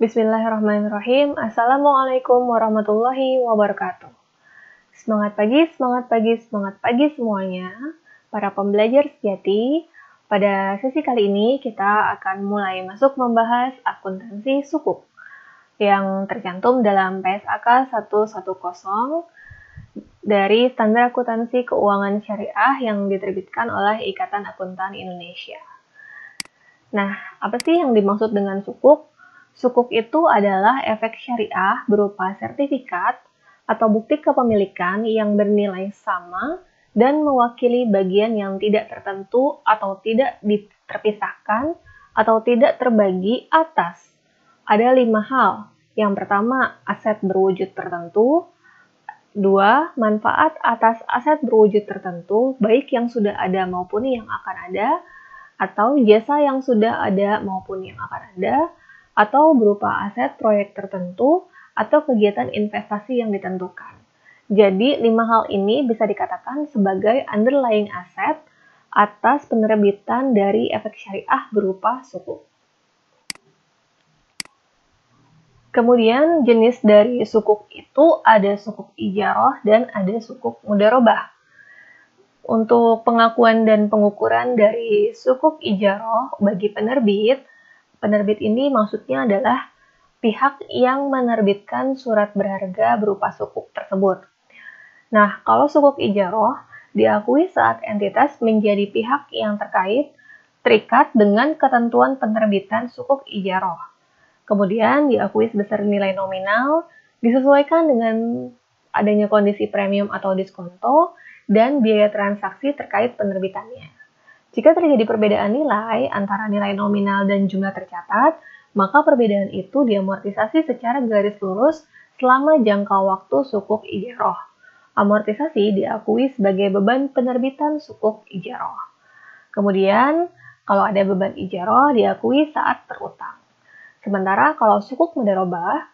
Bismillahirrahmanirrahim. Assalamualaikum warahmatullahi wabarakatuh. Semangat pagi, semangat pagi, semangat pagi semuanya. Para pembelajar sejati, pada sesi kali ini kita akan mulai masuk membahas akuntansi sukuk yang tercantum dalam PSAK 110 dari Standar Akuntansi Keuangan Syariah yang diterbitkan oleh Ikatan Akuntan Indonesia. Nah, apa sih yang dimaksud dengan sukuk? Sukuk itu adalah efek syariah berupa sertifikat atau bukti kepemilikan yang bernilai sama dan mewakili bagian yang tidak tertentu atau tidak terpisahkan atau tidak terbagi atas. Ada 5 hal. Yang pertama, aset berwujud tertentu. 2. Manfaat atas aset berwujud tertentu, baik yang sudah ada maupun yang akan ada, atau jasa yang sudah ada maupun yang akan ada, atau berupa aset proyek tertentu atau kegiatan investasi yang ditentukan. Jadi, 5 hal ini bisa dikatakan sebagai underlying asset atas penerbitan dari efek syariah berupa sukuk. Kemudian, jenis dari sukuk itu ada sukuk ijarah dan ada sukuk mudharabah. Untuk pengakuan dan pengukuran dari sukuk ijarah bagi penerbit ini maksudnya adalah pihak yang menerbitkan surat berharga berupa sukuk tersebut. Nah, kalau sukuk ijarah diakui saat entitas menjadi pihak yang terikat dengan ketentuan penerbitan sukuk ijarah. Kemudian diakui sebesar nilai nominal, disesuaikan dengan adanya kondisi premium atau diskonto, dan biaya transaksi terkait penerbitannya. Jika terjadi perbedaan nilai antara nilai nominal dan jumlah tercatat, maka perbedaan itu diamortisasi secara garis lurus selama jangka waktu sukuk ijarah. Amortisasi diakui sebagai beban penerbitan sukuk ijarah. Kemudian, kalau ada beban ijarah diakui saat terutang. Sementara kalau sukuk mudharabah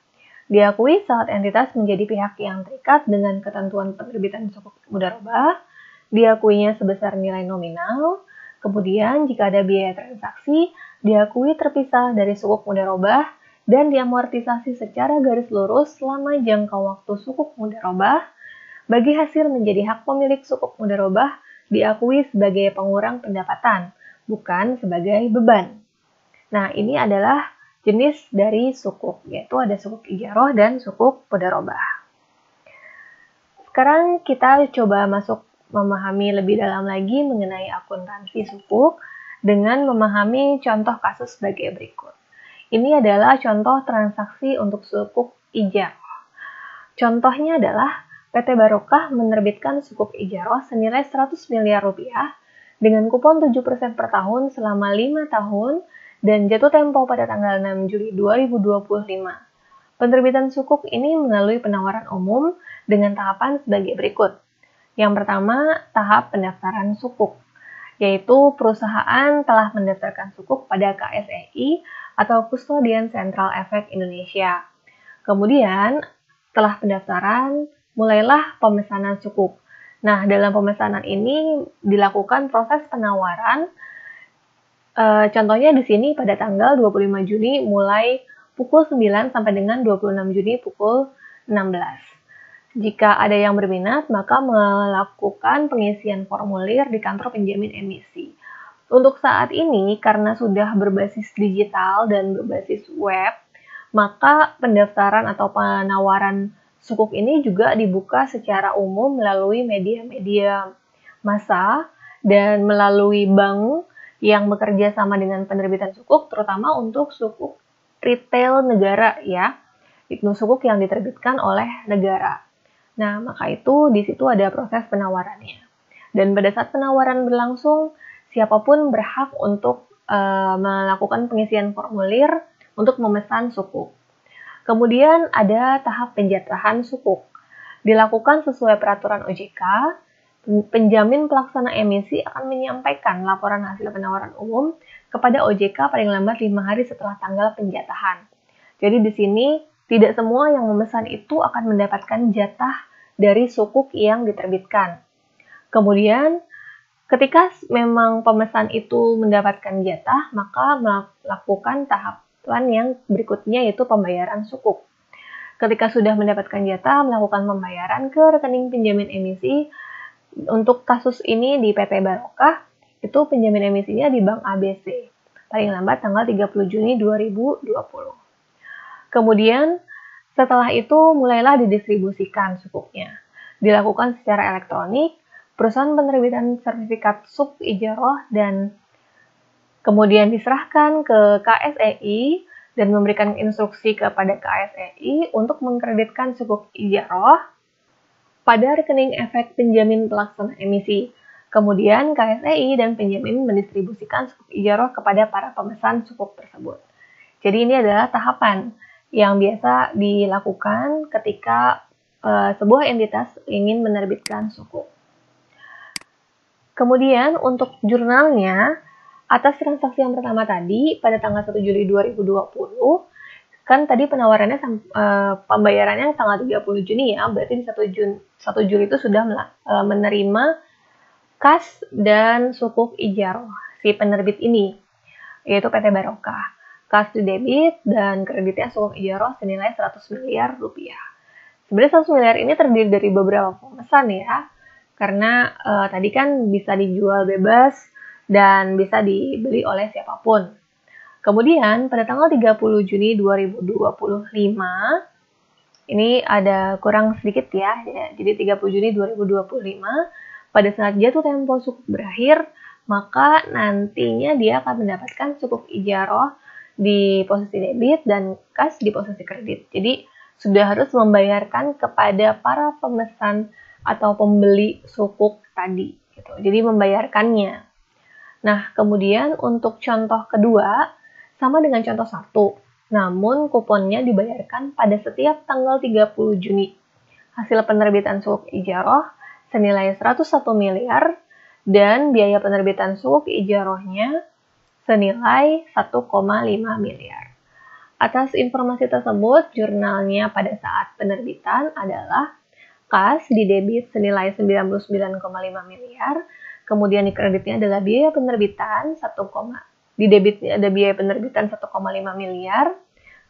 diakui saat entitas menjadi pihak yang terikat dengan ketentuan penerbitan sukuk mudharabah, diakuinya sebesar nilai nominal. Kemudian, jika ada biaya transaksi, diakui terpisah dari sukuk mudharabah dan diamortisasi secara garis lurus selama jangka waktu sukuk mudharabah. Bagi hasil menjadi hak pemilik sukuk mudharabah, diakui sebagai pengurang pendapatan, bukan sebagai beban. Nah, ini adalah jenis dari sukuk, yaitu ada sukuk ijarah dan sukuk mudharabah. Sekarang kita coba masuk memahami lebih dalam lagi mengenai akuntansi sukuk dengan memahami contoh kasus sebagai berikut. Ini adalah contoh transaksi untuk sukuk ijarah. Contohnya adalah PT Barokah menerbitkan sukuk ijarah senilai 100 miliar rupiah dengan kupon 7% per tahun selama 5 tahun dan jatuh tempo pada tanggal 6 Juli 2025. Penerbitan sukuk ini melalui penawaran umum dengan tahapan sebagai berikut. Yang pertama, tahap pendaftaran sukuk, yaitu perusahaan telah mendaftarkan sukuk pada KSEI atau Kustodian Sentral Efek Indonesia. Kemudian, setelah pendaftaran, mulailah pemesanan sukuk. Nah, dalam pemesanan ini dilakukan proses penawaran. Contohnya di sini pada tanggal 25 Juni mulai pukul 9 sampai dengan 26 Juni pukul 16. Jika ada yang berminat, maka melakukan pengisian formulir di kantor penjamin emisi. Untuk saat ini, karena sudah berbasis digital dan berbasis web, maka pendaftaran atau penawaran sukuk ini juga dibuka secara umum melalui media-media massa dan melalui bank yang bekerja sama dengan penerbitan sukuk, terutama untuk sukuk retail negara ya, itu sukuk yang diterbitkan oleh negara. Nah, maka itu di situ ada proses penawarannya. Dan pada saat penawaran berlangsung, siapapun berhak untuk melakukan pengisian formulir untuk memesan sukuk. Kemudian ada tahap penjatahan sukuk. Dilakukan sesuai peraturan OJK, penjamin pelaksana emisi akan menyampaikan laporan hasil penawaran umum kepada OJK paling lambat 5 hari setelah tanggal penjatahan. Jadi di sini tidak semua yang memesan itu akan mendapatkan jatah dari sukuk yang diterbitkan. Kemudian, ketika memang pemesan itu mendapatkan jatah, maka melakukan tahap ketentuan yang berikutnya, yaitu pembayaran sukuk. Ketika sudah mendapatkan jatah, melakukan pembayaran ke rekening penjamin emisi. Untuk kasus ini di PT Barokah, itu penjamin emisinya di Bank ABC, paling lambat tanggal 30 Juni 2020. Kemudian, setelah itu mulailah didistribusikan sukuknya. Dilakukan secara elektronik, perusahaan penerbitan sertifikat suk ijaroh dan kemudian diserahkan ke KSEI dan memberikan instruksi kepada KSEI untuk mengkreditkan sukuk ijaroh pada rekening efek penjamin pelaksana emisi. Kemudian KSEI dan penjamin mendistribusikan sukuk ijaroh kepada para pemesan sukuk tersebut. Jadi ini adalah tahapan yang biasa dilakukan ketika sebuah entitas ingin menerbitkan sukuk. Kemudian untuk jurnalnya, atas transaksi yang pertama tadi pada tanggal 1 Juli 2020, kan tadi penawarannya pembayarannya tanggal 30 Juni ya, berarti di 1 Juli itu sudah menerima kas dan sukuk ijaroh si penerbit ini, yaitu PT Barokah. Kas didebit dan kreditnya sukuk ijaroh senilai 100 miliar rupiah. Sebenarnya 100 miliar ini terdiri dari beberapa pemesan ya, karena tadi kan bisa dijual bebas dan bisa dibeli oleh siapapun. Kemudian pada tanggal 30 Juni 2025, ini ada kurang sedikit ya, jadi 30 Juni 2025, pada saat jatuh tempo sukuk berakhir, maka nantinya dia akan mendapatkan sukuk ijaroh di posisi debit dan kas di posisi kredit. Jadi sudah harus membayarkan kepada para pemesan atau pembeli sukuk tadi, gitu. Jadi membayarkannya. Nah, kemudian untuk contoh kedua, sama dengan contoh 1, namun kuponnya dibayarkan pada setiap tanggal 30 Juni. Hasil penerbitan sukuk ijaroh senilai 101 miliar dan biaya penerbitan sukuk ijarohnya senilai 1,5 miliar. Atas informasi tersebut, jurnalnya pada saat penerbitan adalah kas di debit senilai 99,5 miliar, kemudian di kreditnya adalah biaya penerbitan di debitnya ada biaya penerbitan 1,5 miliar,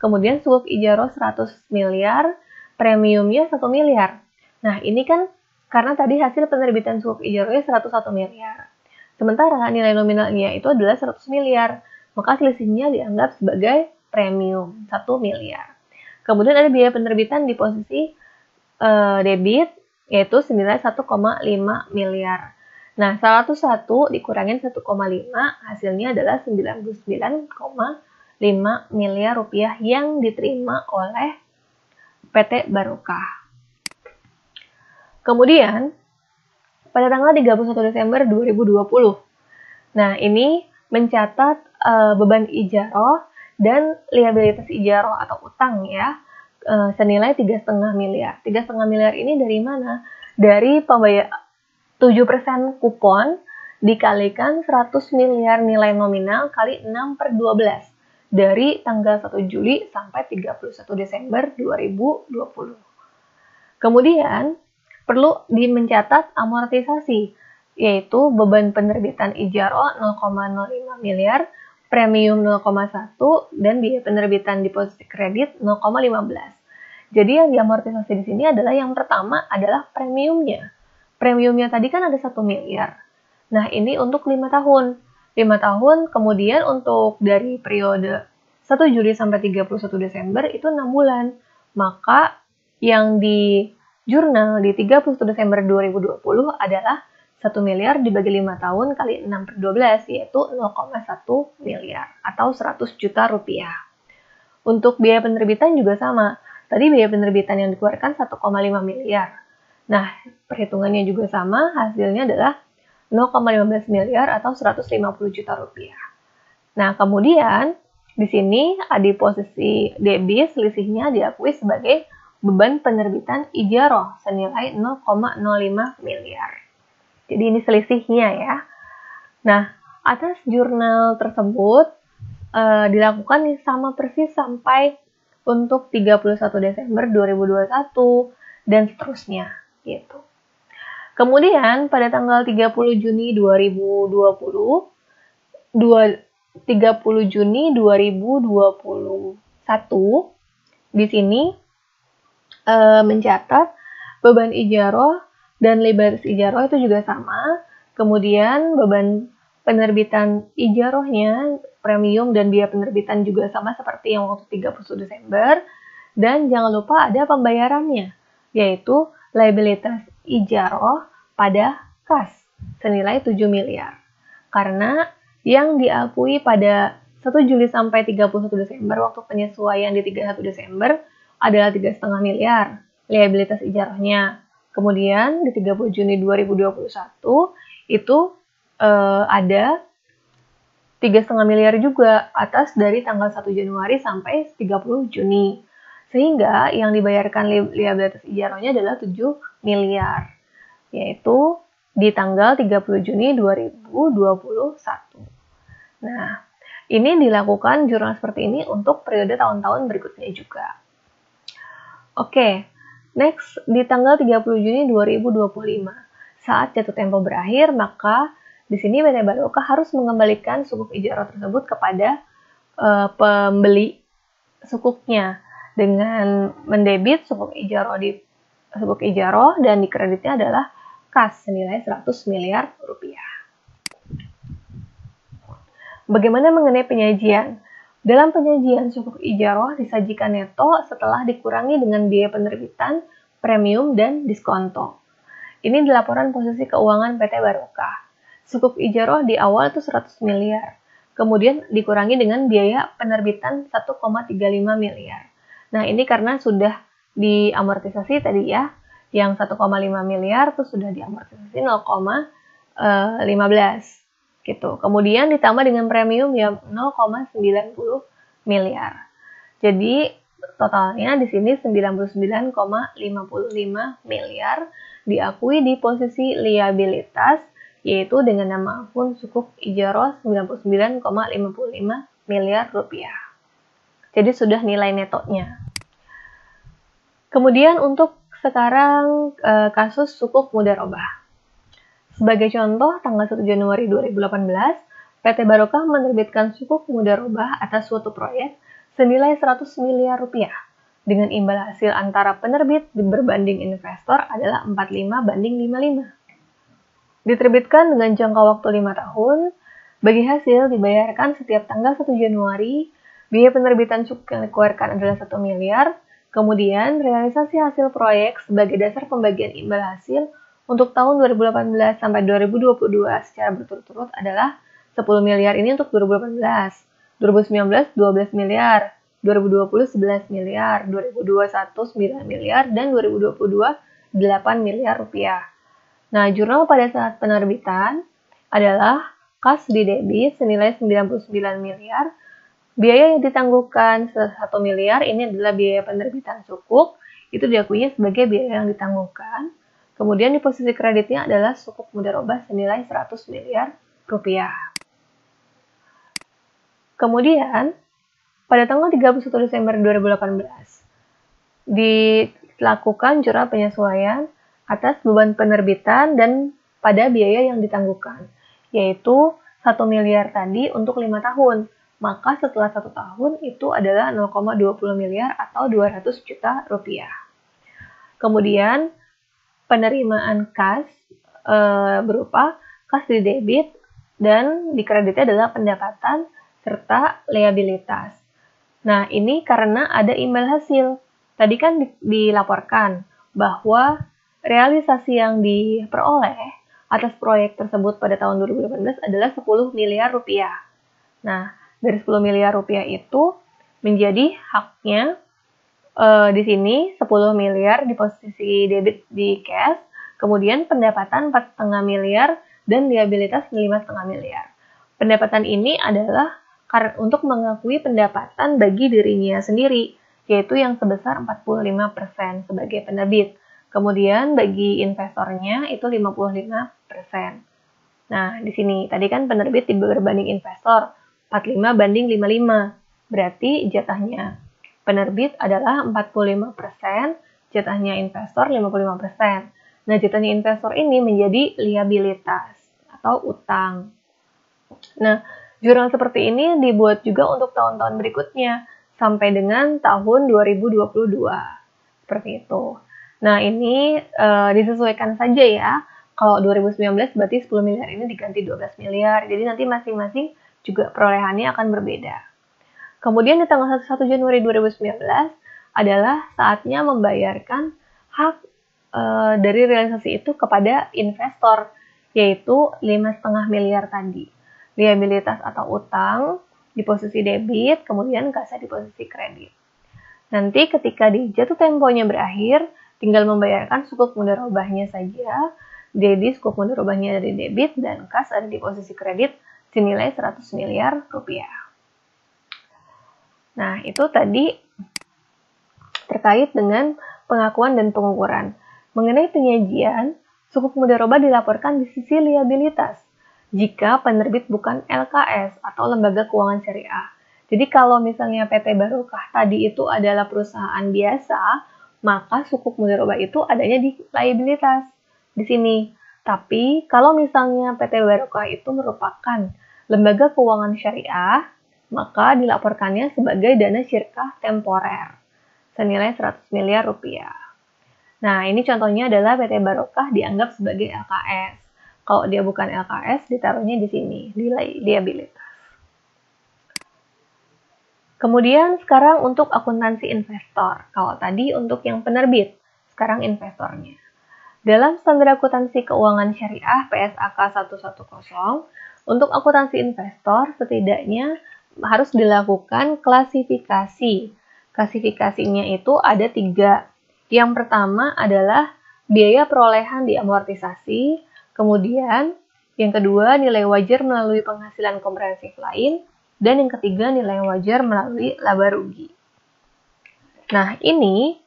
kemudian sukuk ijaroh 100 miliar, premiumnya 1 miliar. Nah, ini kan karena tadi hasil penerbitan sukuk ijarohnya 101 miliar. Sementara nilai nominalnya itu adalah 100 miliar, maka selisihnya dianggap sebagai premium 1 miliar. Kemudian ada biaya penerbitan di posisi debit, yaitu senilai 1,5 miliar. Nah, 101 dikurangin 1,5, hasilnya adalah 99,5 miliar rupiah yang diterima oleh PT Barokah. Kemudian, pada tanggal 31 Desember 2020, nah ini mencatat beban ijaroh dan liabilitas ijaroh atau utang ya, senilai 3,5 miliar. 3,5 miliar ini dari mana? Dari 7% kupon dikalikan 100 miliar nilai nominal kali 6/12 dari tanggal 1 Juli sampai 31 Desember 2020. Kemudian perlu mencatat amortisasi, yaitu beban penerbitan ijaroh 0,05 miliar, premium 0,1 dan biaya penerbitan di posisi kredit 0,15. Jadi yang diamortisasi di sini adalah yang pertama adalah premiumnya. Premiumnya tadi kan ada 1 miliar. Nah, ini untuk 5 tahun. 5 tahun, kemudian untuk dari periode 1 Juli sampai 31 Desember itu 6 bulan. Maka yang di jurnal di 31 Desember 2020 adalah 1 miliar dibagi 5 tahun kali 6/12, yaitu 0,1 miliar atau 100 juta rupiah. Untuk biaya penerbitan juga sama. Tadi biaya penerbitan yang dikeluarkan 1,5 miliar. Nah, perhitungannya juga sama, hasilnya adalah 0,15 miliar atau 150 juta rupiah. Nah, kemudian di sini di posisi debit selisihnya diakui sebagai beban penerbitan ijaroh senilai 0,05 miliar. Jadi ini selisihnya ya. Nah, atas jurnal tersebut dilakukan sama persis sampai untuk 31 Desember 2021 dan seterusnya gitu. Kemudian pada tanggal 30 Juni 2020 30 Juni 2021 di sini mencatat beban ijaroh dan liabilitas ijaroh itu juga sama. Kemudian beban penerbitan ijarohnya, premium dan biaya penerbitan juga sama seperti yang waktu 31 Desember. Dan jangan lupa ada pembayarannya, yaitu liabilitas ijaroh pada kas senilai 7 miliar. Karena yang diakui pada 1 Juli sampai 31 Desember waktu penyesuaian di 31 Desember adalah 3,5 miliar liabilitas ijarohnya. Kemudian di 30 Juni 2021 itu ada 3,5 miliar juga atas dari tanggal 1 Januari sampai 30 Juni. Sehingga yang dibayarkan liabilitas ijarohnya adalah 7 miliar. Yaitu di tanggal 30 Juni 2021. Nah, ini dilakukan jurnal seperti ini untuk periode tahun-tahun berikutnya juga. Oke, next di tanggal 30 Juni 2025, saat jatuh tempo berakhir, maka di sini PT Barokah harus mengembalikan sukuk ijarah tersebut kepada pembeli sukuknya dengan mendebit sukuk ijarah dan dikreditnya adalah kas senilai 100 miliar rupiah. Bagaimana mengenai penyajian? Dalam penyajian sukuk ijarah disajikan neto setelah dikurangi dengan biaya penerbitan, premium, dan diskonto. Ini di laporan posisi keuangan PT Barokah. Sukuk ijarah di awal itu 100 miliar. Kemudian dikurangi dengan biaya penerbitan 1,35 miliar. Nah, ini karena sudah diamortisasi tadi ya. Yang 1,5 miliar itu sudah diamortisasi 0,15 gitu. Kemudian ditambah dengan premium ya 0,90 miliar. Jadi totalnya di sini 99,55 miliar diakui di posisi liabilitas, yaitu dengan nama akun sukuk ijarah 99,55 miliar rupiah. Jadi sudah nilai netonya. Kemudian untuk sekarang kasus sukuk mudharabah. Sebagai contoh, tanggal 1 Januari 2018, PT Barokah menerbitkan sukuk mudharabah atas suatu proyek senilai 100 miliar rupiah dengan imbal hasil antara penerbit berbanding investor adalah 45/55. Diterbitkan dengan jangka waktu 5 tahun, bagi hasil dibayarkan setiap tanggal 1 Januari, biaya penerbitan sukuk yang dikeluarkan adalah 1 miliar, kemudian realisasi hasil proyek sebagai dasar pembagian imbal hasil untuk tahun 2018 sampai 2022 secara berturut-turut adalah 10 miliar ini untuk 2018, 2019 12 miliar, 2020 11 miliar, 2021 9 miliar, dan 2022 8 miliar rupiah. Nah, jurnal pada saat penerbitan adalah kas di debit senilai 99 miliar, biaya yang ditangguhkan 1 miliar ini adalah biaya penerbitan sukuk, itu diakuinya sebagai biaya yang ditangguhkan. Kemudian di posisi kreditnya adalah sukuk mudharabah senilai 100 miliar rupiah. Kemudian, pada tanggal 31 Desember 2018, dilakukan jurnal penyesuaian atas beban penerbitan dan pada biaya yang ditangguhkan, yaitu 1 miliar tadi untuk 5 tahun. Maka setelah 1 tahun itu adalah 0,20 miliar atau 200 juta rupiah. Kemudian, penerimaan kas berupa kas di debit dan di kreditnya adalah pendapatan serta liabilitas. Nah, ini karena ada imbal hasil. Tadi kan dilaporkan bahwa realisasi yang diperoleh atas proyek tersebut pada tahun 2018 adalah 10 miliar rupiah. Nah, dari 10 miliar rupiah itu menjadi haknya di sini 10 miliar di posisi debit di cash, kemudian pendapatan 4,5 miliar dan liabilitas 5,5 miliar. Pendapatan ini adalah untuk mengakui pendapatan bagi dirinya sendiri, yaitu yang sebesar 45% sebagai penerbit. Kemudian bagi investornya itu 55%. Nah, di sini tadi kan penerbit berbanding investor 45/55. Berarti jatahnya penerbit adalah 45%, jatahnya investor 55%. Nah, jatahnya investor ini menjadi liabilitas atau utang. Nah, Jurnal seperti ini dibuat juga untuk tahun-tahun berikutnya, sampai dengan tahun 2022. Seperti itu. Nah, ini disesuaikan saja ya. Kalau 2019 berarti 10 miliar ini diganti 12 miliar. Jadi nanti masing-masing juga perolehannya akan berbeda. Kemudian di tanggal 1 Januari 2019 adalah saatnya membayarkan hak dari realisasi itu kepada investor, yaitu 5,5 miliar tadi. Liabilitas atau utang di posisi debit, kemudian kas di posisi kredit. Nanti ketika di jatuh temponya berakhir, tinggal membayarkan sukuk mudharabahnya saja. Jadi sukuk mudharabahnya dari debit dan kas ada di posisi kredit senilai 100 miliar rupiah. Nah, itu tadi terkait dengan pengakuan dan pengukuran. Mengenai penyajian, sukuk mudharabah dilaporkan di sisi liabilitas jika penerbit bukan LKS atau lembaga keuangan syariah. Jadi kalau misalnya PT Barokah tadi itu adalah perusahaan biasa, maka sukuk mudharabah itu adanya di liabilitas di sini. Tapi kalau misalnya PT Barokah itu merupakan lembaga keuangan syariah, maka dilaporkannya sebagai dana syirkah temporer senilai 100 miliar rupiah. Nah, ini contohnya adalah PT Barokah dianggap sebagai LKS. Kalau dia bukan LKS, ditaruhnya di sini, di liabilitas. Kemudian sekarang untuk akuntansi investor. Kalau tadi untuk yang penerbit, sekarang investornya. Dalam standar akuntansi keuangan syariah PSAK 110, untuk akuntansi investor setidaknya harus dilakukan klasifikasi. Klasifikasinya itu ada 3. Yang pertama adalah biaya perolehan diamortisasi, kemudian yang kedua nilai wajar melalui penghasilan komprehensif lain, dan yang ketiga nilai wajar melalui laba rugi. Nah, ini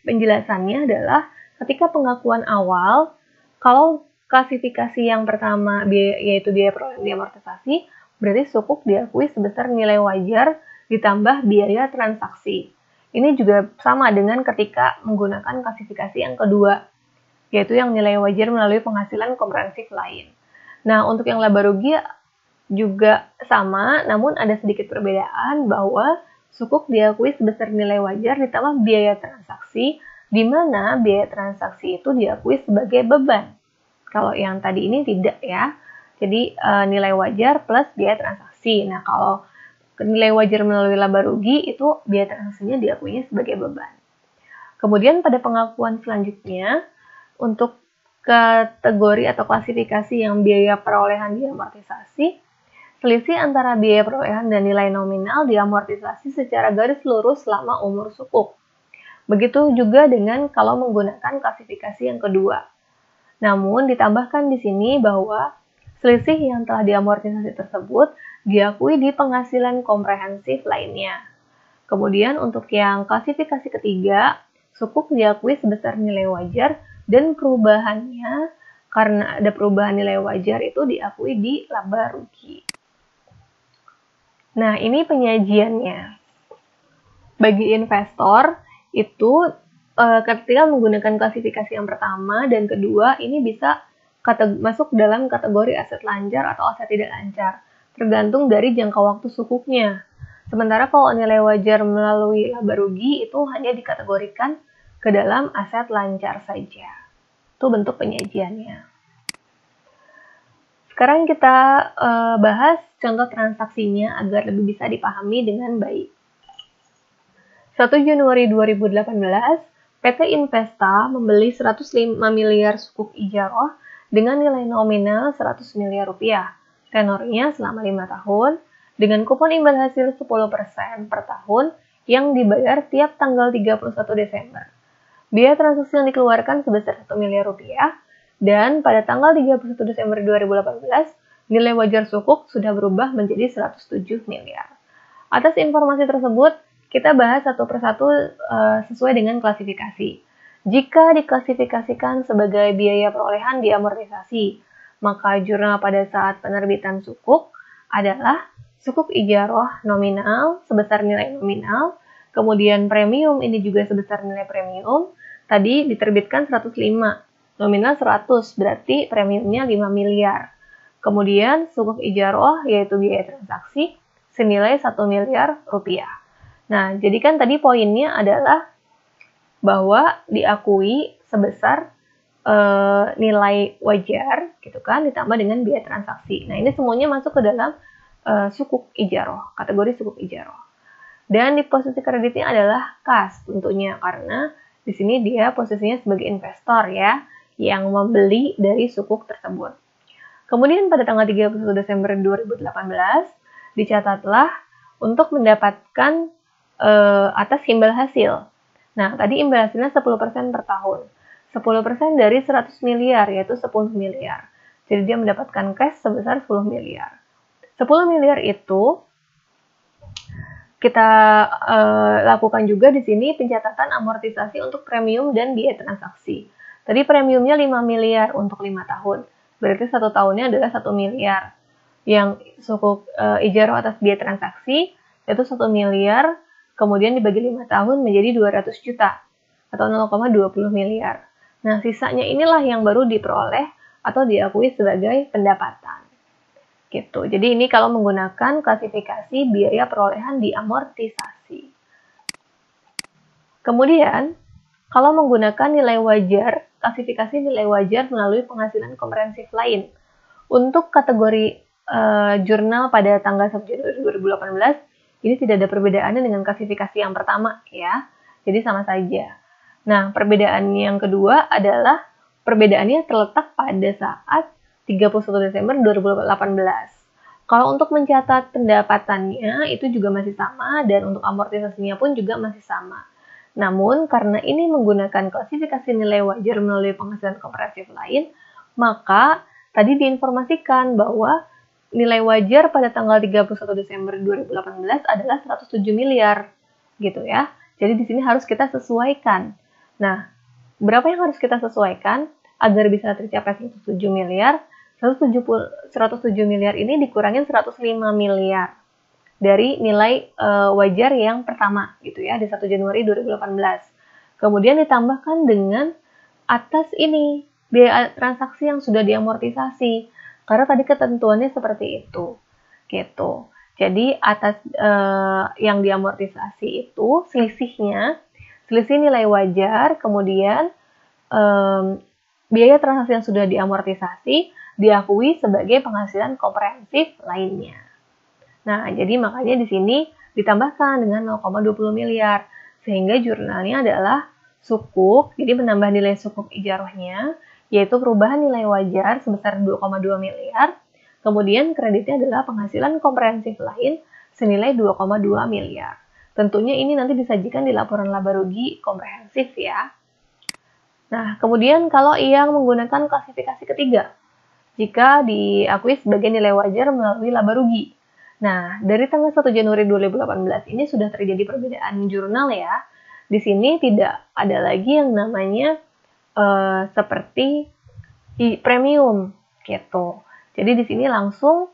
penjelasannya adalah ketika pengakuan awal, kalau klasifikasi yang pertama yaitu biaya perolehan diamortisasi, berarti sukuk diakui sebesar nilai wajar ditambah biaya transaksi. Ini juga sama dengan ketika menggunakan klasifikasi yang kedua, yaitu yang nilai wajar melalui penghasilan komprehensif lain. Nah, untuk yang laba rugi juga sama, namun ada sedikit perbedaan bahwa sukuk diakui sebesar nilai wajar ditambah biaya transaksi, di mana biaya transaksi itu diakui sebagai beban. Kalau yang tadi ini tidak ya, jadi nilai wajar plus biaya transaksi. Nah, kalau nilai wajar melalui laba rugi itu biaya transaksinya diakuinya sebagai beban. Kemudian pada pengakuan selanjutnya, untuk kategori atau klasifikasi yang biaya perolehan diamortisasi, selisih antara biaya perolehan dan nilai nominal diamortisasi secara garis lurus selama umur sukuk. Begitu juga dengan kalau menggunakan klasifikasi yang kedua. Namun ditambahkan di sini bahwa selisih yang telah diamortisasi tersebut diakui di penghasilan komprehensif lainnya. Kemudian untuk yang klasifikasi ketiga, sukuk diakui sebesar nilai wajar dan perubahannya karena ada perubahan nilai wajar itu diakui di laba rugi. Nah, ini penyajiannya. Bagi investor itu ketika menggunakan klasifikasi yang pertama dan kedua ini bisa masuk dalam kategori aset lancar atau aset tidak lancar, tergantung dari jangka waktu sukuknya. Sementara kalau nilai wajar melalui laba rugi itu hanya dikategorikan ke dalam aset lancar saja. Itu bentuk penyajiannya. Sekarang kita bahas contoh transaksinya agar lebih bisa dipahami dengan baik. 1 Januari 2018, PT Investa membeli 105 miliar sukuk ijarah dengan nilai nominal 100 miliar rupiah. Tenornya selama 5 tahun, dengan kupon imbal hasil 10% per tahun yang dibayar tiap tanggal 31 Desember. Biaya transaksi yang dikeluarkan sebesar 1 miliar rupiah, dan pada tanggal 31 Desember 2018, nilai wajar sukuk sudah berubah menjadi 107 miliar. Atas informasi tersebut, kita bahas satu persatu sesuai dengan klasifikasi. Jika diklasifikasikan sebagai biaya perolehan diamortisasi, maka jurnal pada saat penerbitan sukuk adalah sukuk ijarah nominal sebesar nilai nominal, kemudian premium ini juga sebesar nilai premium, tadi diterbitkan 105, nominal 100, berarti premiumnya 5 miliar. Kemudian sukuk ijaroh yaitu biaya transaksi senilai 1 miliar rupiah. Nah, jadi kan tadi poinnya adalah bahwa diakui sebesar nilai wajar gitu kan ditambah dengan biaya transaksi. Nah, ini semuanya masuk ke dalam sukuk ijaroh, kategori sukuk ijaroh. Dan di posisi kreditnya adalah kas tentunya karena di sini dia posisinya sebagai investor ya yang membeli dari sukuk tersebut. Kemudian pada tanggal 31 Desember 2018 dicatatlah untuk mendapatkan atas imbal hasil. Nah, tadi imbal hasilnya 10% per tahun. 10% dari 100 miliar, yaitu 10 miliar. Jadi dia mendapatkan cash sebesar 10 miliar. 10 miliar itu kita lakukan juga di sini pencatatan amortisasi untuk premium dan biaya transaksi. Tadi premiumnya 5 miliar untuk 5 tahun. Berarti 1 tahunnya adalah 1 miliar. Yang sukuk ijaroh atas biaya transaksi yaitu 1 miliar, kemudian dibagi 5 tahun menjadi 200 juta atau 0,20 miliar. Nah, sisanya inilah yang baru diperoleh atau diakui sebagai pendapatan. Gitu. Jadi ini kalau menggunakan klasifikasi biaya perolehan di amortisasi. Kemudian, kalau menggunakan nilai wajar, klasifikasi nilai wajar melalui penghasilan komprehensif lain. Untuk kategori jurnal pada tanggal 1 Januari 2018, ini tidak ada perbedaannya dengan klasifikasi yang pertama ya. Jadi sama saja. Nah, perbedaan yang kedua adalah perbedaannya terletak pada saat 31 Desember 2018. Kalau untuk mencatat pendapatannya itu juga masih sama dan untuk amortisasinya pun juga masih sama. Namun karena ini menggunakan klasifikasi nilai wajar melalui penghasilan komprehensif lain, maka tadi diinformasikan bahwa nilai wajar pada tanggal 31 Desember 2018 adalah 107 miliar gitu ya. Jadi di sini harus kita sesuaikan. Nah, berapa yang harus kita sesuaikan agar bisa tercapai 107 miliar? 107 miliar ini dikurangin 105 miliar dari nilai wajar yang pertama gitu ya di 1 Januari 2018. Kemudian ditambahkan dengan atas ini biaya transaksi yang sudah diamortisasi karena tadi ketentuannya seperti itu gitu. Jadi atas yang diamortisasi itu selisih nilai wajar, kemudian biaya transaksi yang sudah diamortisasi diakui sebagai penghasilan komprehensif lainnya. Nah, jadi makanya di sini ditambahkan dengan 0,20 miliar sehingga jurnalnya adalah sukuk, jadi menambah nilai sukuk ijarohnya yaitu perubahan nilai wajar sebesar 2,2 miliar, kemudian kreditnya adalah penghasilan komprehensif lain senilai 2,2 miliar. Tentunya ini nanti disajikan di laporan laba rugi komprehensif ya. Nah, kemudian kalau yang menggunakan klasifikasi ketiga, jika diakui sebagai nilai wajar melalui laba rugi. Nah, dari tanggal 1 Januari 2018 ini sudah terjadi perbedaan jurnal ya. Di sini tidak ada lagi yang namanya seperti premium gitu. Jadi di sini langsung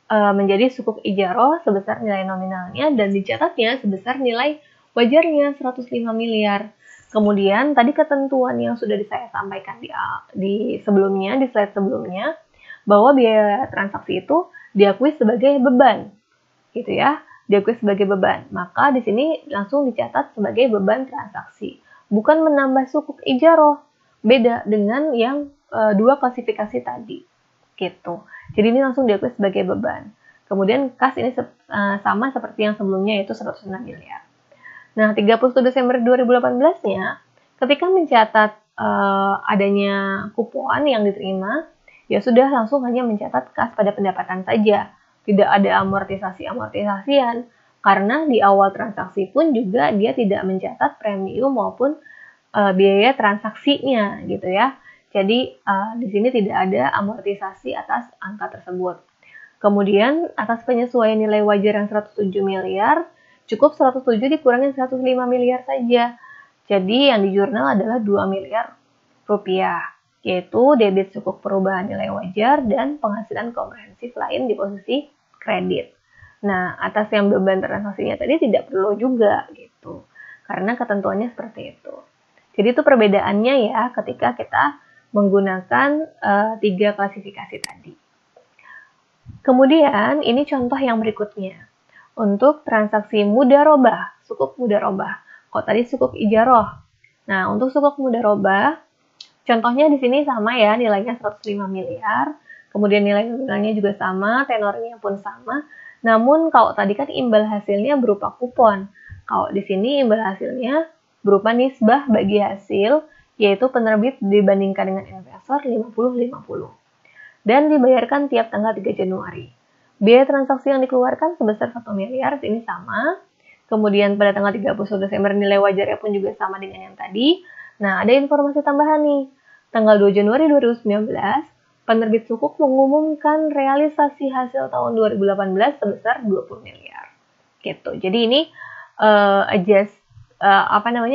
menjadi sukuk ijaroh sebesar nilai nominalnya dan dicatatnya sebesar nilai wajarnya 105 miliar. Kemudian tadi ketentuan yang sudah saya sampaikan di sebelumnya, di slide sebelumnya, bahwa biaya transaksi itu diakui sebagai beban, gitu ya, diakui sebagai beban. Maka di sini langsung dicatat sebagai beban transaksi, bukan menambah sukuk ijaroh, beda dengan yang dua klasifikasi tadi, gitu. Jadi ini langsung diakui sebagai beban. Kemudian kas ini sama seperti yang sebelumnya yaitu 106 miliar. Nah, 31 Desember 2018-nya, ketika mencatat adanya kupon yang diterima, ya sudah langsung hanya mencatat kas pada pendapatan saja. Tidak ada amortisasi-amortisasian, karena di awal transaksi pun juga dia tidak mencatat premium maupun biaya transaksinya gitu ya. Jadi di sini tidak ada amortisasi atas angka tersebut. Kemudian atas penyesuaian nilai wajar yang 107 miliar, cukup 107 dikurangi 105 miliar saja. Jadi yang di jurnal adalah 2 miliar rupiah, yaitu debit sukuk perubahan nilai wajar dan penghasilan komprehensif lain di posisi kredit. Nah, atas yang beban transaksinya tadi tidak perlu juga gitu, karena ketentuannya seperti itu. Jadi itu perbedaannya ya ketika kita menggunakan 3 klasifikasi tadi. Kemudian ini contoh yang berikutnya. Untuk transaksi mudharabah, sukuk mudharabah. Kalau tadi sukuk ijaroh. Nah, untuk sukuk mudharabah, contohnya di sini sama ya, nilainya 105 miliar. Kemudian nilai nominalnya juga sama, tenornya pun sama. Namun kalau tadi kan imbal hasilnya berupa kupon. Kalau di sini imbal hasilnya berupa nisbah bagi hasil, yaitu penerbit dibandingkan dengan investor 50-50. Dan dibayarkan tiap tanggal 3 Januari. Biaya transaksi yang dikeluarkan sebesar 1 miliar, ini sama. Kemudian pada tanggal 31 Desember nilai wajarnya pun juga sama dengan yang tadi. Nah, ada informasi tambahan nih. Tanggal 2 Januari 2019, penerbit sukuk mengumumkan realisasi hasil tahun 2018 sebesar 20 miliar. Gitu. Jadi ini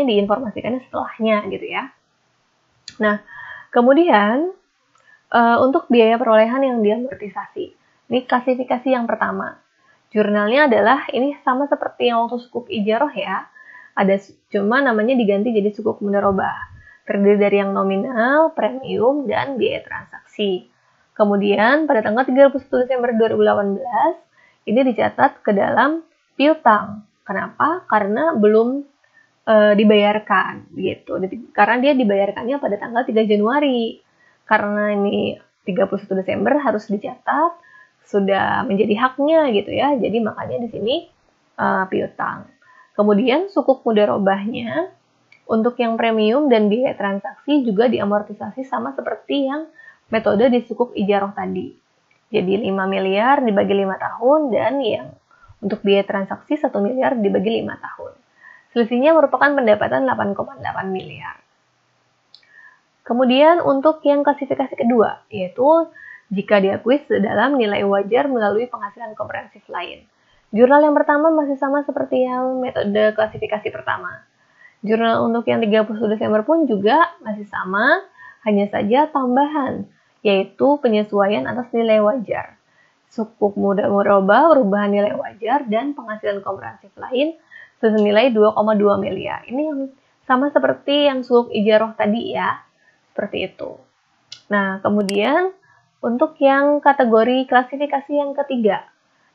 diinformasikannya setelahnya gitu ya. Nah, kemudian untuk biaya perolehan yang diamortisasi. Ini klasifikasi yang pertama. Jurnalnya adalah ini sama seperti yang waktu sukuk ijaroh ya. Ada cuma namanya diganti jadi sukuk mudharabah. Terdiri dari yang nominal, premium, dan biaya transaksi. Kemudian pada tanggal 31 Desember 2018 ini dicatat ke dalam piutang. Kenapa? Karena belum dibayarkan gitu. Karena dia dibayarkannya pada tanggal 3 Januari. Karena ini 31 Desember harus dicatat, sudah menjadi haknya gitu ya. Jadi makanya di sini piutang. Kemudian sukuk mudharabahnya untuk yang premium dan biaya transaksi juga diamortisasi sama seperti yang metode di sukuk ijaroh tadi. Jadi 5 miliar dibagi 5 tahun dan yang untuk biaya transaksi 1 miliar dibagi 5 tahun. Selisihnya merupakan pendapatan 8,8 miliar. Kemudian untuk yang klasifikasi kedua, yaitu jika diakui dalam nilai wajar melalui penghasilan komprehensif lain. Jurnal yang pertama masih sama seperti yang metode klasifikasi pertama. Jurnal untuk yang 31 Desember pun juga masih sama, hanya saja tambahan, yaitu penyesuaian atas nilai wajar. Sukuk mudharabah, perubahan nilai wajar, dan penghasilan komprehensif lain senilai 2,2 miliar. Ini yang sama seperti yang sukuk ijaroh tadi ya, seperti itu. Nah, kemudian untuk yang kategori klasifikasi yang ketiga,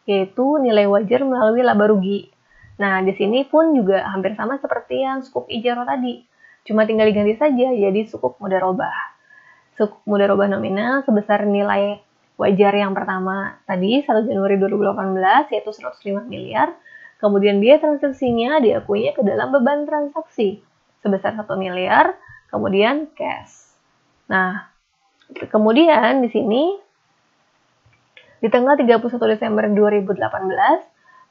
yaitu nilai wajar melalui laba rugi. Nah, di sini pun juga hampir sama seperti yang sukuk ijaroh tadi. Cuma tinggal diganti saja jadi sukuk mudharabah. Sukuk mudharabah nominal sebesar nilai wajar yang pertama tadi 1 Januari 2018 yaitu 105 miliar. Kemudian biaya transaksinya diakuinya ke dalam beban transaksi sebesar 1 miliar, kemudian cash. Nah, kemudian di sini di tanggal 31 Desember 2018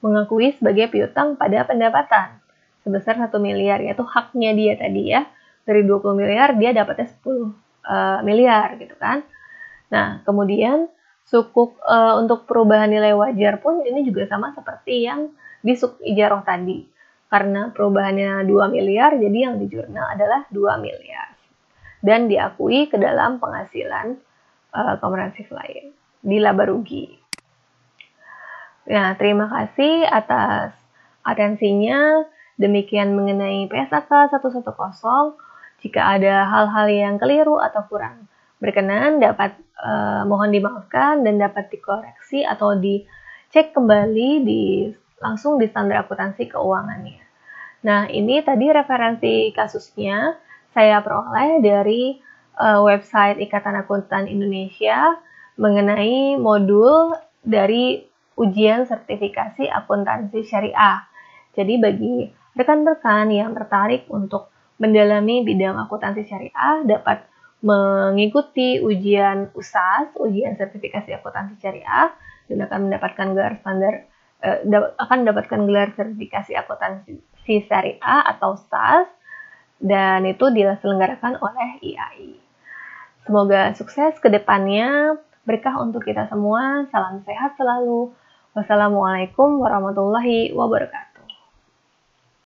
mengakui sebagai piutang pada pendapatan sebesar 1 miliar, yaitu haknya dia tadi ya. Dari 20 miliar dia dapatnya 10 miliar gitu kan. Nah, kemudian sukuk untuk perubahan nilai wajar pun ini juga sama seperti yang di sukuk ijaroh tadi. Karena perubahannya 2 miliar, jadi yang di jurnal adalah 2 miliar. Dan diakui ke dalam penghasilan komprehensif lain di laba rugi. Nah, terima kasih atas atensinya. Demikian mengenai PSAK 110. Jika ada hal-hal yang keliru atau kurang berkenan, dapat mohon dimaafkan dan dapat dikoreksi atau dicek kembali langsung di standar akuntansi keuangannya. Nah, ini tadi referensi kasusnya saya peroleh dari website Ikatan Akuntan Indonesia mengenai modul dari ujian sertifikasi akuntansi syariah. Jadi bagi rekan-rekan yang tertarik untuk mendalami bidang akuntansi syariah dapat mengikuti ujian USAS, ujian sertifikasi akuntansi syariah, dan akan mendapatkan gelar sertifikasi akuntansi syariah atau SAS, dan itu diselenggarakan oleh IAI. Semoga sukses ke depannya, berkah untuk kita semua, salam sehat selalu. Wassalamualaikum warahmatullahi wabarakatuh.